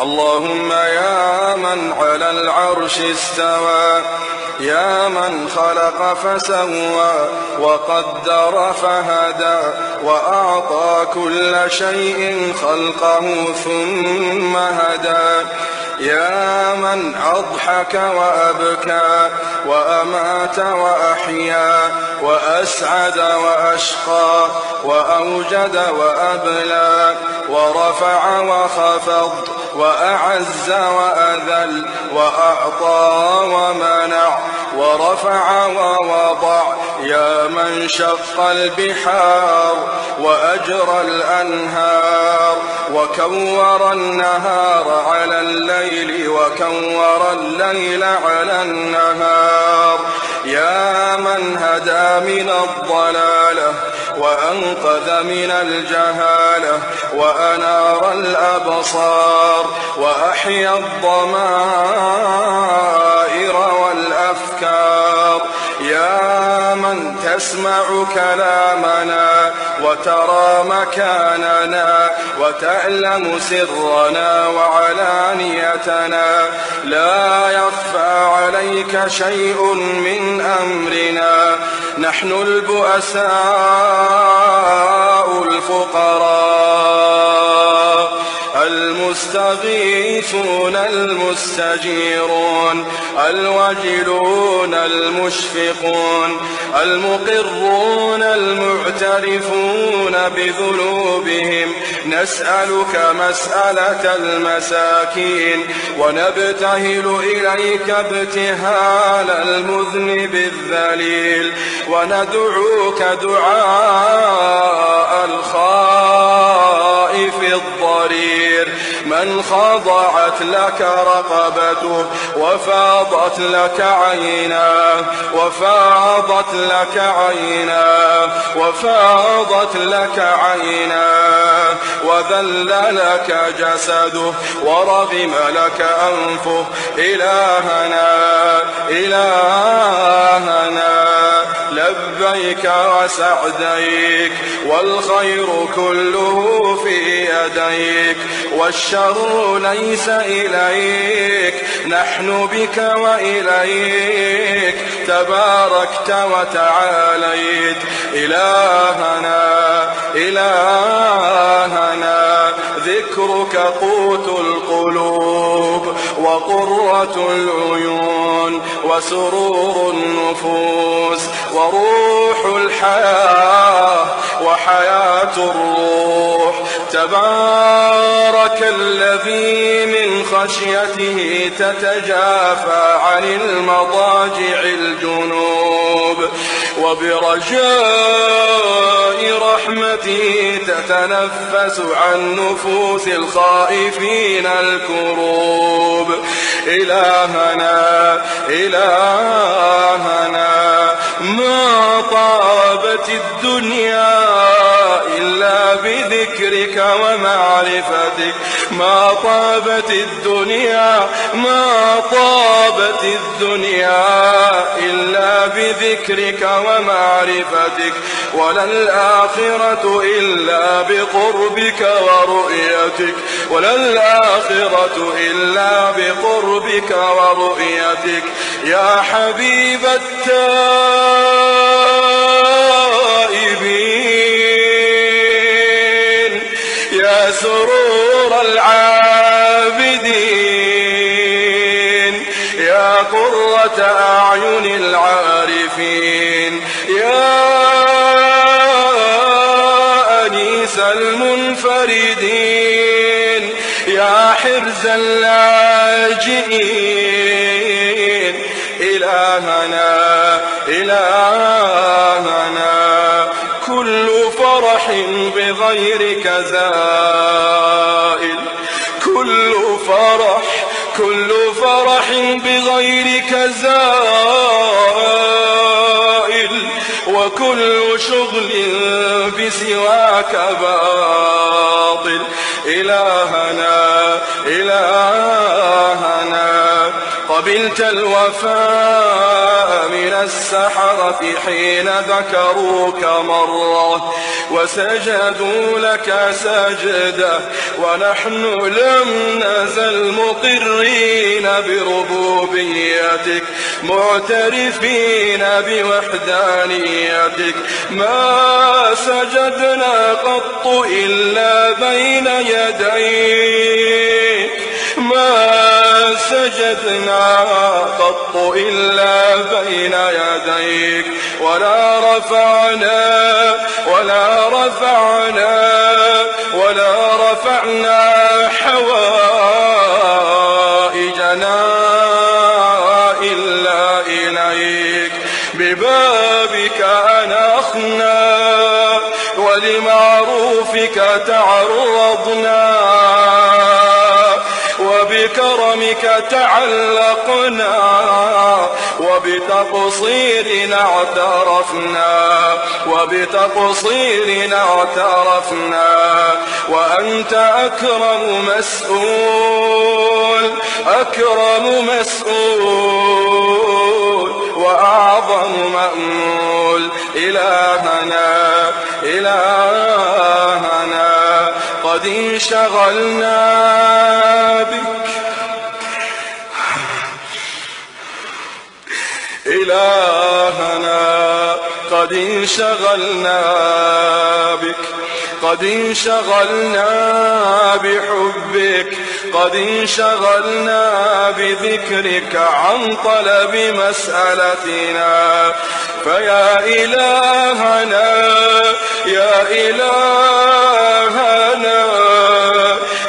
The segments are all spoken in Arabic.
اللهم يا من على العرش استوى، يا من خلق فسوى وقدر فهدى، وأعطى كل شيء خلقه ثم هدى، يا من أضحك وأبكى وأمات وأحيا وأسعد وأشقى وأوجد وأبلى ورفع وخفض وأعز وأذل وأعطى ومنع ورفع ووضع، يا من شق البحار وأجرى الأنهار وكور النهار على الليل وكور الليل على النهار، يا من هدى من الضلالة وأنقذ من الجهالة وأنار الأبصار وأحيا الضمائر والأفكار، يا من تسمع كلامنا وترى مكاننا وتعلم سرنا وعلانيتنا، لا يخفى عليك شيء من أمرنا، نحن البؤساء الفقراء المستغيثون المستجيرون الوجلون المشفقون المقرون المعترفون بذنوبهم، نسألك مسألة المساكين ونبتهل إليك ابتهال المذنب الذليل، وندعوك دعاء الخائف الضرير من خضعت لك رقبته وفاضت لك عيناه وفاضت لك عيناه وفاضت لك عيناه وذل لك جسده ورغم لك أنفه، إلهنا إلهنا لبيك وسعديك، والخير كله في يديك والشر ليس إليك، نحن بك وإليك تباركت وتعاليت، إلهنا إلهنا ذكرك قوت القلوب وقرة العيون وسرور النفوس وروح الحياة وحياة الروح، تبارك الذي من خشيته تتجافى عن المضاجع الجنوب، وبرجاء رحمته تتنفس عن نفوس الخائفين الكروب، إلهنا إلهنا ما طابت الدنيا إلا بذكرك ومعرفتك، ما طابت الدنيا ما طابت الدنيا إلا بذكرك ومعرفتك، ولا الآخرة إلا بقربك ورؤيتك، ولا الآخرة إلا بقربك ورؤيتك، يا حبيب التائبين، يا سرور العابدين، يا قرة أعين العارفين، يا أنيس المنفردين، يا حرز اللاجئين، إلهنا إلهنا كل فرح بغيرك زائل، كل فرح بغيرك زائل، وكل شغل بسواك باطل، إلهنا إلهنا قبلت الوفاء من السحرة حين ذكروك مرة وسجدوا لك سجدة، ونحن لم نزل بربوبيتك معترفين بوحدانيتك. ما سجدنا قط إلا بين يديك، ما سجدنا قط إلا بين يديك، ولا رفعنا حوائجنا إلا إليك. ببابك أنخنا ولمعروفك تعرضنا، وبكرمك تعلقنا، وبتقصيرنا اعترفنا، وأنت أكرم مسؤول وأعظم مأمول. إلهنا قد انشغلنا بك، إلهنا قد انشغلنا بك، قد انشغلنا بحبك، قد انشغلنا بذكرك عن طلب مسألتنا. فيا إلهنا يا إلهنا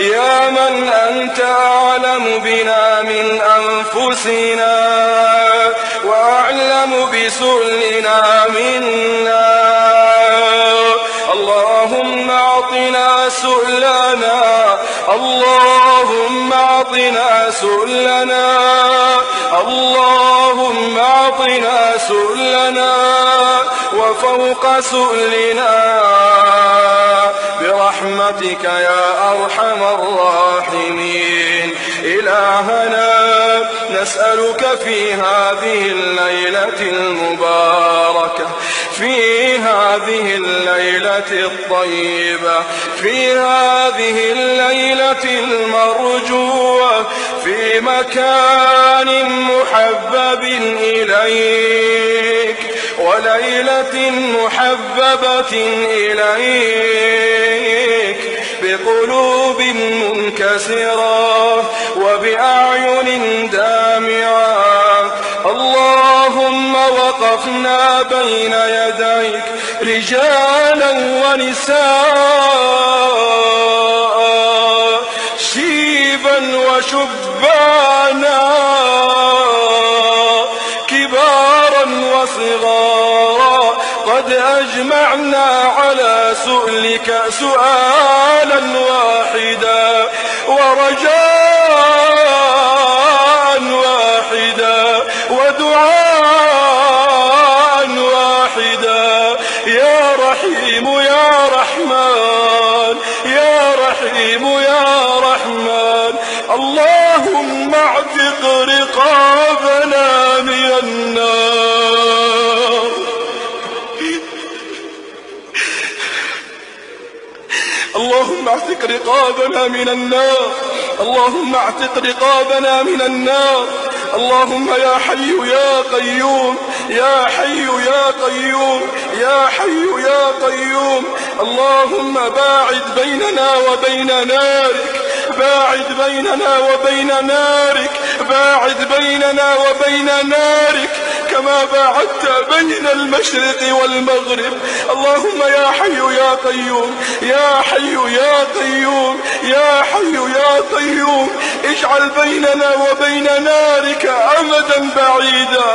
يا من أنت أعلم بنا من أنفسنا وأعلم بسؤلنا منا، اللهم أعطنا سؤلنا، اللهم أعطنا سؤلنا، اللهم أعطنا سؤلنا وفوق سؤلنا برحمتك يا أرحم الراحمين. إلهنا نسألك في هذه الليلة المباركة، في هذه الليلة الطيبة، في هذه الليلة المرجوة، في مكان محبب إليك وليلة محببة إليك، بقلوب منكسرة وبأعين دامعة. اللهم وقفنا بين يديك رجالا ونساء، شيبا وشبانا، كبارا وصغارا، قد أجمعنا على سؤلك سؤالا واحدا ورجاء واحدا ودعاء واحدا. يا رحيم يا رحمن، يا رحيم يا رحمن، اللهم اعتق رقابنا من النار، اللهم اعتق رقابنا من النار، اللهم اعتق رقابنا من النار. اللهم يا حي يا قيوم، يا حي يا قيوم، يا حي يا قيوم، اللهم باعد بيننا وبين نارك، باعد بيننا وبين نارك، باعد بيننا وبين نارك كما باعدت بين المشرق والمغرب. اللهم يا حي يا قيوم، يا حي يا قيوم، يا حي يا قيوم، اجعل بيننا وبين نارك أمدا بعيدا،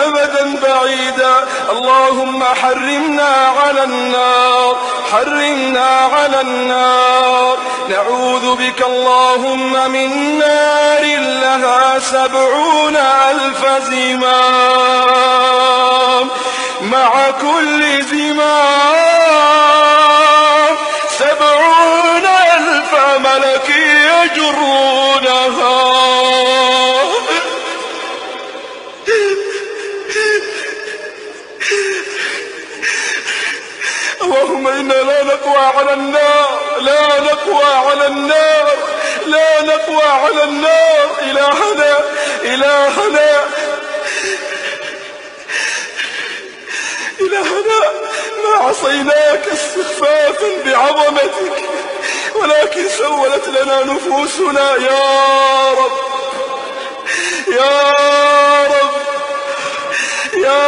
أمدا بعيدا. اللهم حرمنا على النار، حرمنا على النار. نعوذ بك اللهم من نار لها 70,000 زمام، مع كل زمام 70,000 ملك يجرونها. اللهم إنا لا نقوى على النار، لا نقوى على النار، لا نقوى على النار. إلهنا إلهنا ما عصيناك استخفافا بعظمتك، ولكن سولت لنا نفوسنا. يا رب يا رب يا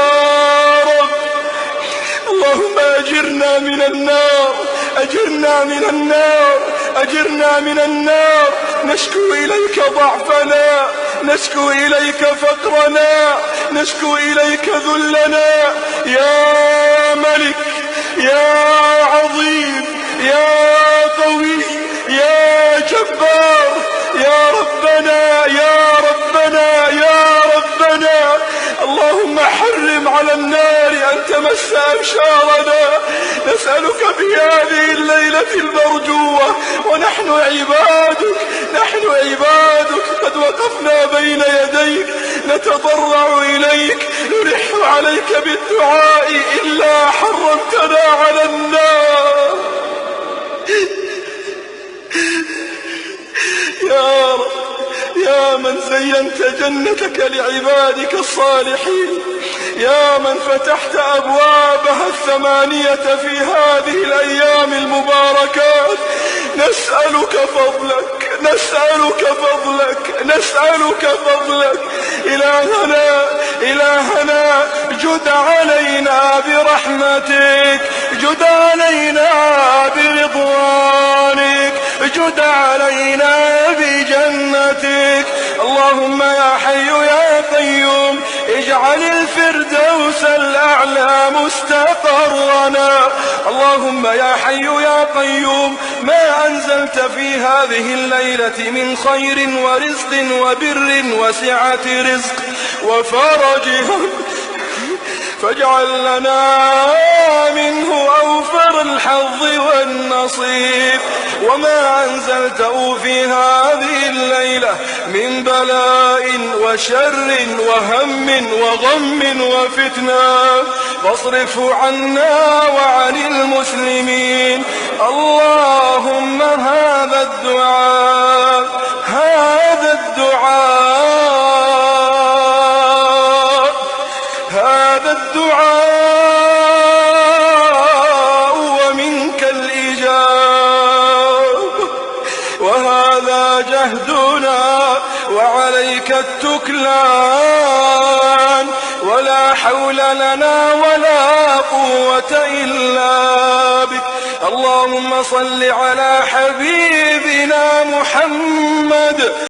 رب، اللهم أجرنا من النار، أجرنا من النار، أجرنا من النار. نشكو إليك ضعفنا، نشكو إليك فقرنا، نشكو إليك ذلنا. يا ملك يا عظيم يا قوي يا جبار، يا ربنا يا ربنا يا ربنا، اللهم حرم على النار أن تمس أبشارنا. نسألك في هذه الليلة المرجوة ونحن عبادك، نحن عبادك قد وقفنا بين يديك نتضرع إليك، نلح عليك بالدعاء إلا حرمتنا على النار. يا رب يا من زينت جنتك لعبادك الصالحين، يا من فتحت أبوابها الثمانية في هذه الأيام المباركات، نسألك فضلك نسألك فضلك نسألك فضلك. إلهنا جد علينا برحمتك، جد علينا برضوانك، جد علينا بجنتك. اللهم يا حي يا قيوم اجعل الفردوس الأعلى مستقرنا. اللهم يا حي يا قيوم ما أنزلت في هذه الليلة من خير ورزق وبر وسعة رزق وفرج فاجعل لنا منه أوفر الحظ والنصيب. وما أنزلته في هذه الليلة من بلاء وشر وهم وغم وفتنة فاصرفه عنا وعن المسلمين. اللهم هذا الدعاء ومنك الإجاب، وهذا جهدنا وعليك التكلان، ولا حول لنا ولا قوة إلا بك. اللهم صل على حبيبنا محمد